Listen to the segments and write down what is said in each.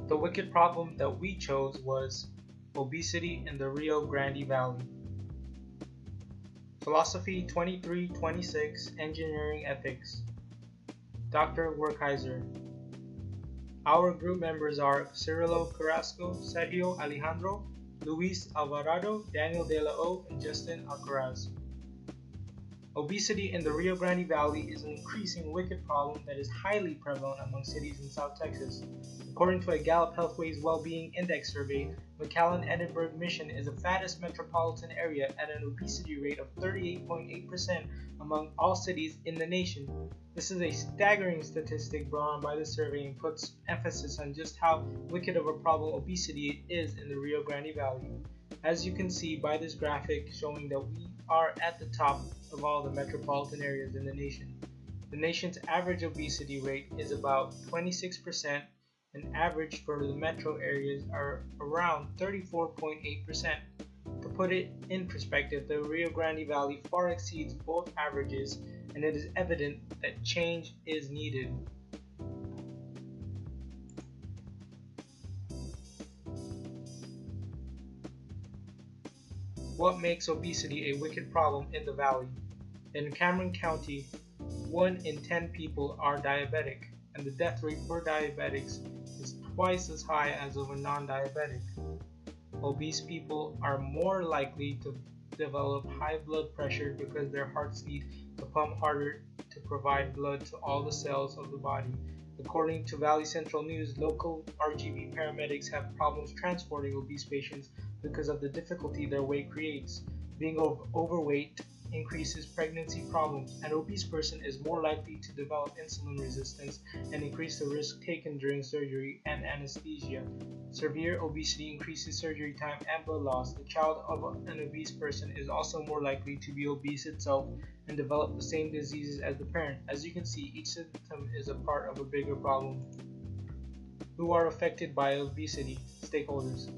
The wicked problem that we chose was obesity in the Rio Grande Valley. Philosophy 2326, Engineering Ethics. Dr. Werkheiser. Our group members are Cirilo Carrasco, Sergio Alejandro, Luis Alvarado, Daniel De La O, and Justin Alcaraz. Obesity in the Rio Grande Valley is an increasing wicked problem that is highly prevalent among cities in South Texas. According to a Gallup Healthways Wellbeing Index survey, McAllen-Edinburgh Mission is the fattest metropolitan area at an obesity rate of 38.8% among all cities in the nation. This is a staggering statistic brought on by the survey and puts emphasis on just how wicked of a problem obesity is in the Rio Grande Valley. As you can see by this graphic showing that we are at the top of all the metropolitan areas in the nation. The nation's average obesity rate is about 26%, and average for the metro areas are around 34.8%. To put it in perspective, the Rio Grande Valley far exceeds both averages, and it is evident that change is needed. What makes obesity a wicked problem in the valley? In Cameron County, 1 in 10 people are diabetic, and the death rate for diabetics is twice as high as of a non-diabetic. Obese people are more likely to develop high blood pressure because their hearts need to pump harder to provide blood to all the cells of the body. According to Valley Central News, local RGV paramedics have problems transporting obese patients because of the difficulty their weight creates. Being overweight increases pregnancy problems. An obese person is more likely to develop insulin resistance and increase the risk taken during surgery and anesthesia. Severe obesity increases surgery time and blood loss. The child of an obese person is also more likely to be obese itself and develop the same diseases as the parent. As you can see, each symptom is a part of a bigger problem. Who are affected by obesity? Stakeholders.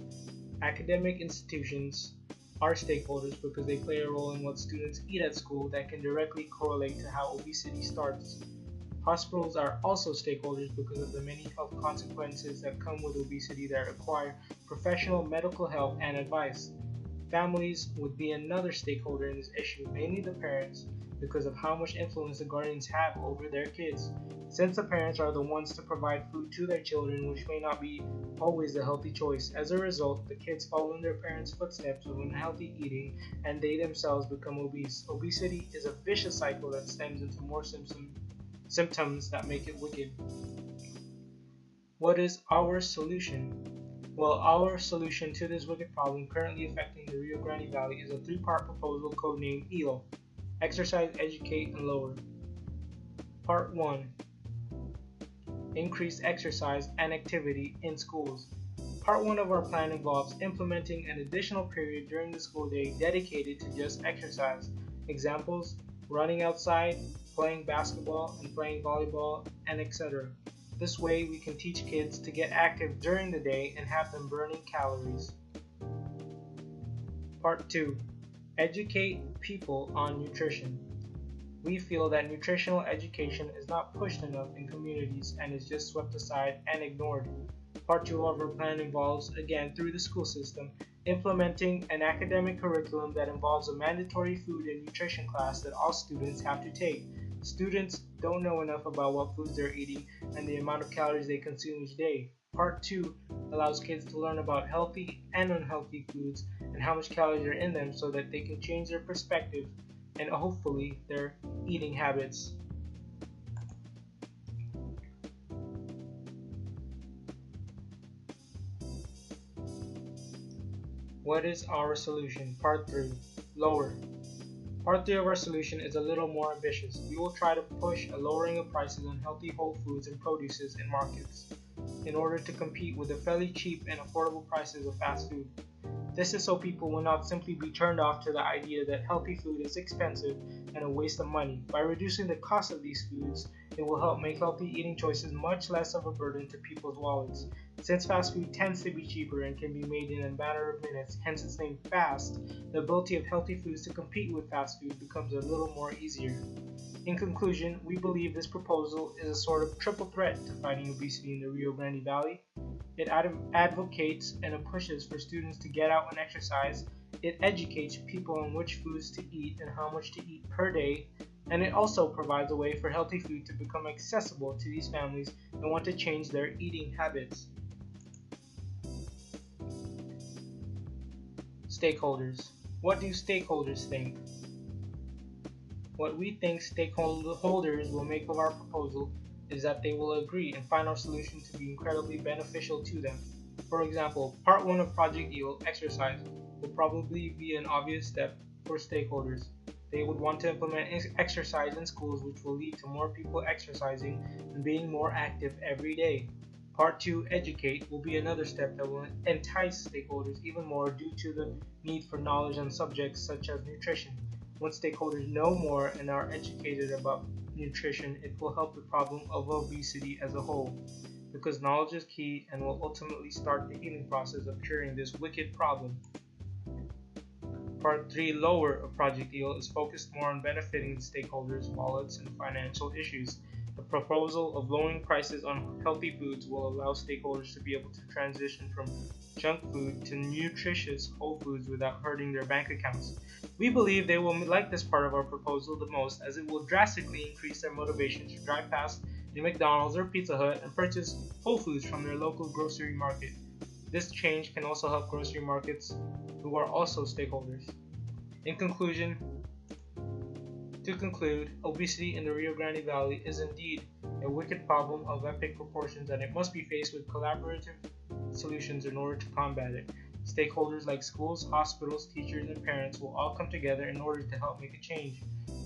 Academic institutions are stakeholders because they play a role in what students eat at school that can directly correlate to how obesity starts. Hospitals are also stakeholders because of the many health consequences that come with obesity that require professional medical help and advice. Families would be another stakeholder in this issue, mainly the parents, because of how much influence the guardians have over their kids. Since the parents are the ones to provide food to their children, which may not be always the healthy choice. As a result, the kids follow in their parents' footsteps of unhealthy eating, and they themselves become obese. Obesity is a vicious cycle that stems into more symptoms that make it wicked. What is our solution? Well, our solution to this wicked problem currently affecting the Rio Grande Valley is a 3-part proposal codenamed ELO: Exercise, Educate, and Lower. Part 1. Increase exercise and activity in schools. Part 1 of our plan involves implementing an additional period during the school day dedicated to just exercise. Examples: running outside, playing basketball, and playing volleyball, and etc. This way we can teach kids to get active during the day and have them burning calories. Part 2. Educate people on nutrition. We feel that nutritional education is not pushed enough in communities and is just swept aside and ignored. Part 2 of our plan involves, again through the school system, implementing an academic curriculum that involves a mandatory food and nutrition class that all students have to take. Students don't know enough about what foods they're eating and the amount of calories they consume each day. Part 2 allows kids to learn about healthy and unhealthy foods and how much calories are in them so that they can change their perspective and hopefully their eating habits. What is our solution? Part 3. Lower. Part 3 of our solution is a little more ambitious. We will try to push a lowering of prices on healthy whole foods and produces in markets in order to compete with the fairly cheap and affordable prices of fast food. This is so people will not simply be turned off to the idea that healthy food is expensive and a waste of money. By reducing the cost of these foods, it will help make healthy eating choices much less of a burden to people's wallets. Since fast food tends to be cheaper and can be made in a matter of minutes, hence its name fast, the ability of healthy foods to compete with fast food becomes a little more easier. In conclusion, we believe this proposal is a sort of triple threat to fighting obesity in the Rio Grande Valley. It advocates and pushes for students to get out and exercise. It educates people on which foods to eat and how much to eat per day. And it also provides a way for healthy food to become accessible to these families that want to change their eating habits. Stakeholders. What do stakeholders think? What we think stakeholders will make of our proposal is that they will agree and find our solution to be incredibly beneficial to them. For example, Part 1 of Project EAL, exercise, will probably be an obvious step for stakeholders. They would want to implement exercise in schools, which will lead to more people exercising and being more active every day. Part 2, educate, will be another step that will entice stakeholders even more due to the need for knowledge on subjects such as nutrition. Once stakeholders know more and are educated about nutrition, it will help the problem of obesity as a whole, because knowledge is key and will ultimately start the healing process of curing this wicked problem. Part 3, lower of Project EAL, is focused more on benefiting the stakeholders' wallets and financial issues. The proposal of lowering prices on healthy foods will allow stakeholders to be able to transition from junk food to nutritious whole foods without hurting their bank accounts. We believe they will like this part of our proposal the most, as it will drastically increase their motivation to drive past a McDonald's or Pizza Hut and purchase whole foods from their local grocery market. This change can also help grocery markets, who are also stakeholders. In conclusion, to conclude, obesity in the Rio Grande Valley is indeed a wicked problem of epic proportions, and it must be faced with collaborative solutions in order to combat it. Stakeholders like schools, hospitals, teachers, and parents will all come together in order to help make a change.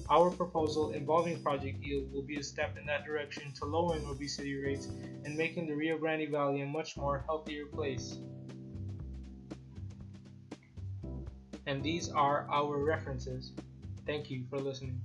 Our proposal involving Project EAL will be a step in that direction to lowering obesity rates and making the Rio Grande Valley a much more healthier place. And these are our references. Thank you for listening.